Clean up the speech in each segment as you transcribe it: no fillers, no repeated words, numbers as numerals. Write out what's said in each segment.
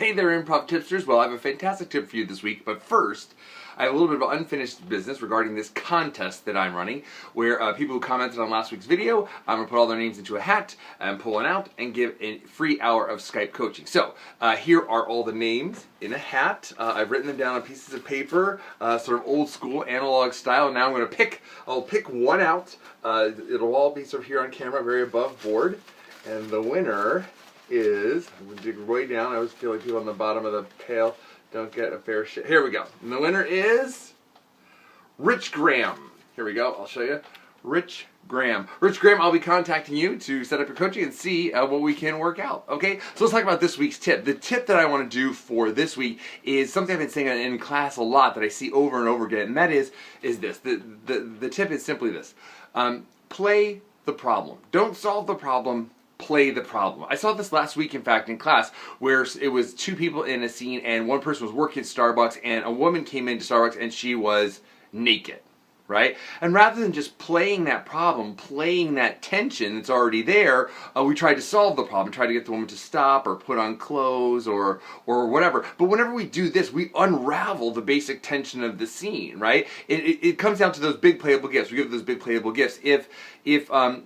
Hey there, Improv Tipsters. Well, I have a fantastic tip for you this week, but first, I have a little bit of unfinished business regarding this contest that I'm running, where people who commented on last week's video, I'm going to put all their names into a hat and pull one out and give a free hour of Skype coaching. So, here are all the names in a hat. I've written them down on pieces of paper, sort of old school, analog style. Now I'll pick one out. It'll all be sort of here on camera, very above board. And the winner is, I'm going to dig way down. I always feel like people on the bottom of the pail don't get a fair share. Here we go. And the winner is Rich Graham. Here we go. I'll show you. Rich Graham. Rich Graham, I'll be contacting you to set up your coaching and see what we can work out. Okay? So let's talk about this week's tip. The tip that I want to do for this week is something I've been saying in class a lot that I see over and over again, and that is this. The tip is simply this. Play the problem. Don't solve the problem. Play the problem. I saw this last week, in fact, in class, where it was two people in a scene and one person was working at Starbucks and a woman came into Starbucks and she was naked, right? And rather than just playing that problem, playing that tension that's already there, we tried to solve the problem, tried to get the woman to stop or put on clothes or whatever. But whenever we do this, we unravel the basic tension of the scene, right? It comes down to those big playable gifts. We give those big playable gifts. If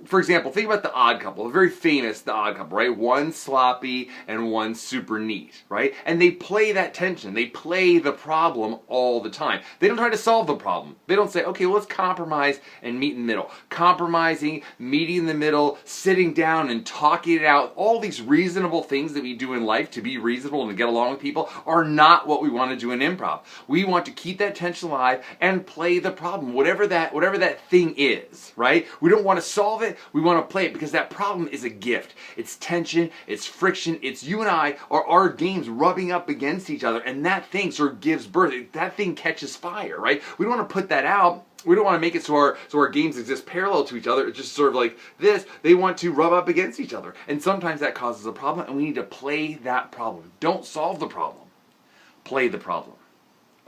for example, think about The Odd Couple, a very famous The Odd Couple, right? One sloppy and one super neat, right? And they play that tension. They play the problem all the time. They don't try to solve the problem. They don't say, okay, well, let's compromise and meet in the middle. Compromising, meeting in the middle, sitting down and talking it out, all these reasonable things that we do in life to be reasonable and to get along with people are not what we want to do in improv. We want to keep that tension alive and play the problem, whatever that thing is, right? We don't want to solve it, we want to play it because that problem is a gift. It's tension, it's friction, it's you and I or our games rubbing up against each other, and that thing sort of gives birth. That thing catches fire, right? We don't want to put that out. We don't want to make it so our games exist parallel to each other. It's just sort of like this. They want to rub up against each other. And sometimes that causes a problem, and we need to play that problem. Don't solve the problem. Play the problem.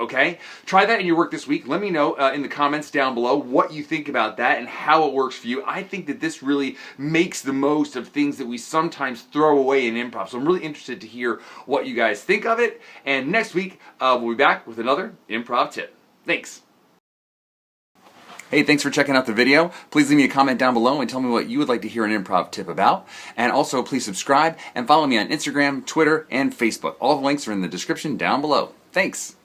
Okay? Try that in your work this week. Let me know in the comments down below what you think about that and how it works for you. I think that this really makes the most of things that we sometimes throw away in improv. So I'm really interested to hear what you guys think of it. And next week, we'll be back with another improv tip. Thanks. Hey, thanks for checking out the video. Please leave me a comment down below and tell me what you would like to hear an improv tip about. And also, please subscribe and follow me on Instagram, Twitter, and Facebook. All the links are in the description down below. Thanks.